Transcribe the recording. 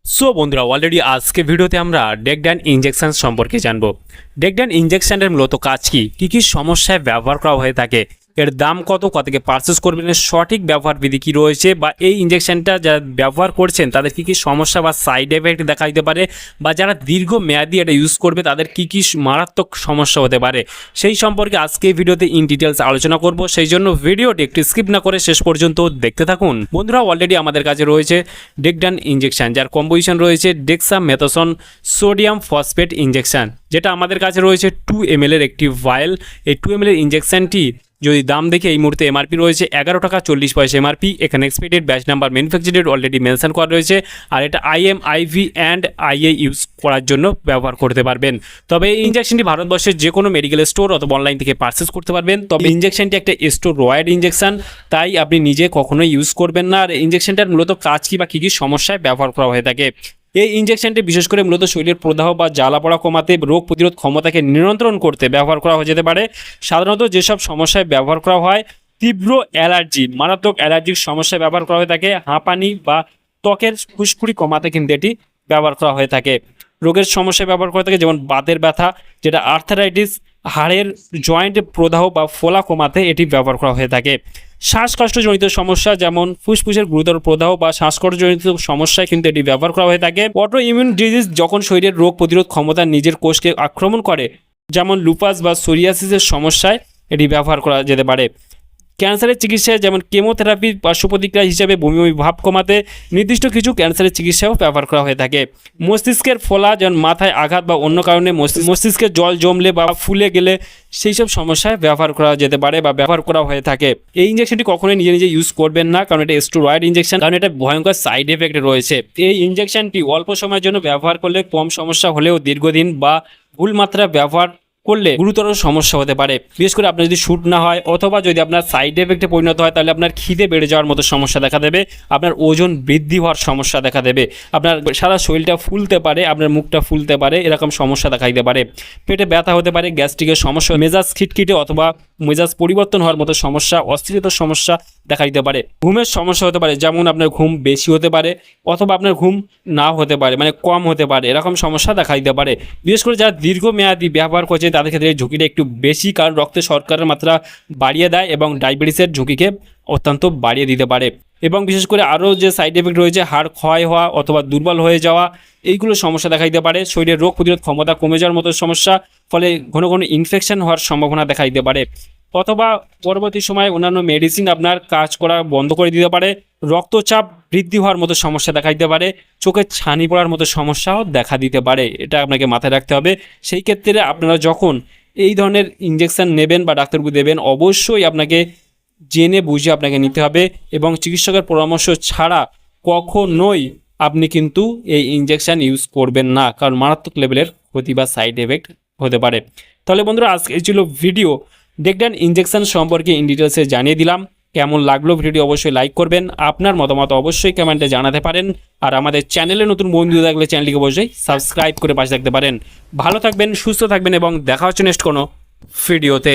So বন্ধুরা already আজকে ভিডিওতে আমরা ডেকডান ইনজেকশন সম্পর্কে জানবো। ডেকডান ইনজেকশনের মূলত কাজ কি কি সমস্যায় ব্যবহার করা হয়ে থাকে, এর দাম কত থেকে পারচেস করবেন, সঠিক ব্যবহার বিধি কী রয়েছে, বা এই ইনজেকশনটা যারা ব্যবহার করছেন তাদের কি সমস্যা বা সাইড এফেক্ট দেখা দিতে পারে, বা যারা দীর্ঘ মেয়াদি এটা ইউজ করবে তাদের কি মারাত্মক সমস্যা হতে পারে, সেই সম্পর্কে আজকে এই ভিডিওতে ইন ডিটেলস আলোচনা করব। সেই জন্য ভিডিওটি একটু স্কিপ না করে শেষ পর্যন্ত দেখতে থাকুন। বন্ধুরা অলরেডি আমাদের কাছে রয়েছে ডেকডান ইনজেকশন, যার কম্পোজিশন রয়েছে ডেক্সামেথাসোন সোডিয়াম ফসফেট ইনজেকশন, যেটা আমাদের কাছে রয়েছে 2 ml এর একটি ভায়েল। এই 2 ml এর ইনজেকশনটি যদি দাম দেখে এই মুহূর্তে এমআরপি রয়েছে 11 টাকা 40 পয়সা এমআরপি। এখানে expected batch number manufacture date already mention করা রয়েছে, আর এটা IM IV and IA use করার জন্য ব্যবহার করতে পারবেন। তবে এই ইনজেকশনটি ভারতবর্ষের যে কোনো মেডিকেল স্টোর অথবা অনলাইন থেকে পারচেস করতে পারবেন। তবে ইনজেকশনটি একটা স্টেরয়েড ইনজেকশন, তাই আপনি নিজে কখনোই ইউজ করবেন না। আর ইনজেকশনটার মূলত কাজ কি বা কী সমস্যায় ব্যবহার করা হয়ে থাকে। এই ইনজেকশনটি বিশেষ করে মূলত শরীরের প্রদাহ বা জ্বালাপড়া কমাতে, রোগ প্রতিরোধ ক্ষমতাকে নিয়ন্ত্রণ করতে ব্যবহার করা হয়ে যেতে পারে। সাধারণত যেসব সমস্যায় ব্যবহার করা হয়, তীব্র অ্যালার্জি, মারাত্মক অ্যালার্জির সমস্যায় ব্যবহার করা হয়ে থাকে, হাঁপানি বা ত্বকের ফুসকুড়ি কমাতে কিন্তু এটি ব্যবহার করা হয়ে থাকে। রোগের সমস্যায় ব্যবহার করা থাকে যেমন বাতের ব্যথা, যেটা আর্থারাইটিস, হাড়ের জয়েন্ট প্রদাহ বা ফোলা কমাতে এটি ব্যবহার করা হয়ে থাকে। শ্বাসকষ্টজনিত সমস্যা যেমন ফুসফুসের গুরুতর প্রদাহ বা শ্বাসকষ্টজনিত সমস্যায় কিন্তু এটি ব্যবহার করা হয়ে থাকে। অটো ইমিউন ডিজিজ, যখন শরীরের রোগ প্রতিরোধ ক্ষমতা নিজের কোষকে আক্রমণ করে, যেমন লুপাস বা সোরিয়াসিসের সমস্যায় এটি ব্যবহার করা যেতে পারে। ক্যান্সারের চিকিৎসায় যেমন কেমোথেরাপির পার্শ্বপ্রতিক্রিয়া হিসেবে বমি বমি ভাব কমাতে নির্দিষ্ট কিছু ক্যান্সারের চিকিৎসাও ব্যবহার করা হয়ে থাকে। মস্তিষ্কের ফোলা, যেমন মাথায় আঘাত বা অন্য কারণে মস্তিষ্কে জল জমলে বা ফুলে গেলে সেই সব সমস্যায় ব্যবহার করা যেতে পারে বা ব্যবহার করা হয়ে থাকে। এই ইনজেকশনটি কখনোই নিজে নিজে ইউজ করবেন না, কারণ এটা স্টেরয়েড ইনজেকশন, কারণ এটা ভয়ঙ্কর সাইড এফেক্ট রয়েছে। এই ইনজেকশনটি অল্প সময়ের জন্য ব্যবহার করলে কম সমস্যা হলেও দীর্ঘদিন বা ভুল মাত্রা ব্যবহার করলে গুরুতর সমস্যা হতে পারে। বিশেষ করে আপনার যদি শ্যুট না হয় অথবা যদি আপনার সাইড এফেক্টে পরিণত হয়, তাহলে আপনার খিদে বেড়ে যাওয়ার মতো সমস্যা দেখা দেবে, আপনার ওজন বৃদ্ধি হওয়ার সমস্যা দেখা দেবে, আপনার সারা শরীরটা ফুলতে পারে, আপনার মুখটা ফুলতে পারে, এরকম সমস্যা দেখা দিতে পারে। পেটে ব্যথা হতে পারে, গ্যাস্ট্রিকের সমস্যা, মেজাজ খিটখিটে অথবা মেজাজ পরিবর্তন হওয়ার মতো সমস্যা, অস্থিরতার সমস্যা দেখা দিতে পারে। ঘুমের সমস্যা হতে পারে, যেমন আপনার ঘুম বেশি হতে পারে অথবা আপনার ঘুম না হতে পারে, মানে কম হতে পারে, এরকম সমস্যা দেখা দিতে পারে। বিশেষ করে যারা দীর্ঘমেয়াদী ব্যবহার করছে তাদের ক্ষেত্রে এই ঝুঁকিটা একটু বেশি, কারণ রক্তে শর্করার মাত্রা বাড়িয়ে দেয় এবং ডায়াবেটিসের ঝুঁকিকে অত্যন্ত বাড়িয়ে দিতে পারে। এবং বিশেষ করে আরও যে সাইড এফেক্ট রয়েছে, হাড় ক্ষয় হওয়া অথবা দুর্বল হয়ে যাওয়া, এইগুলো সমস্যা দেখা দিতে পারে। শরীরের রোগ প্রতিরোধ ক্ষমতা কমে যাওয়ার মতো সমস্যা, ফলে ঘন ঘন ইনফেকশন হওয়ার সম্ভাবনা দেখা দিতে পারে, অথবা পরবর্তী সময়ে অন্যান্য মেডিসিন আপনার কাজ করা বন্ধ করে দিতে পারে। রক্তচাপ বৃদ্ধি হওয়ার মতো সমস্যা দেখা দিতে পারে, চোখের ছানি পড়ার মতো সমস্যাও দেখা দিতে পারে। এটা আপনাকে মাথায় রাখতে হবে। সেই ক্ষেত্রে আপনারা যখন এই ধরনের ইনজেকশন নেবেন বা ডাক্তারবাবু দেবেন, অবশ্যই আপনাকে জেনে বুঝে আপনাকে নিতে হবে, এবং চিকিৎসকের পরামর্শ ছাড়া কখনোই আপনি কিন্তু এই ইনজেকশন ইউজ করবেন না, কারণ মারাত্মক লেভেলের ক্ষতি বা সাইড এফেক্ট হতে পারে। তাহলে বন্ধুরা আজকে ছিল ভিডিও, ডেকডান ইনজেকশন সম্পর্কে ইন ডিটেলসে জানিয়ে দিলাম। কেমন লাগলো ভিডিওটি অবশ্যই লাইক করবেন, আপনার মতামত অবশ্যই কমেন্টে জানাতে পারেন, আর আমাদের চ্যানেলে নতুন বন্ধু থাকলে চ্যানেলটিকে অবশ্যই সাবস্ক্রাইব করে পাশে থাকতে পারেন। ভালো থাকবেন, সুস্থ থাকবেন, এবং দেখা হচ্ছে নেক্সট কোনো ভিডিওতে।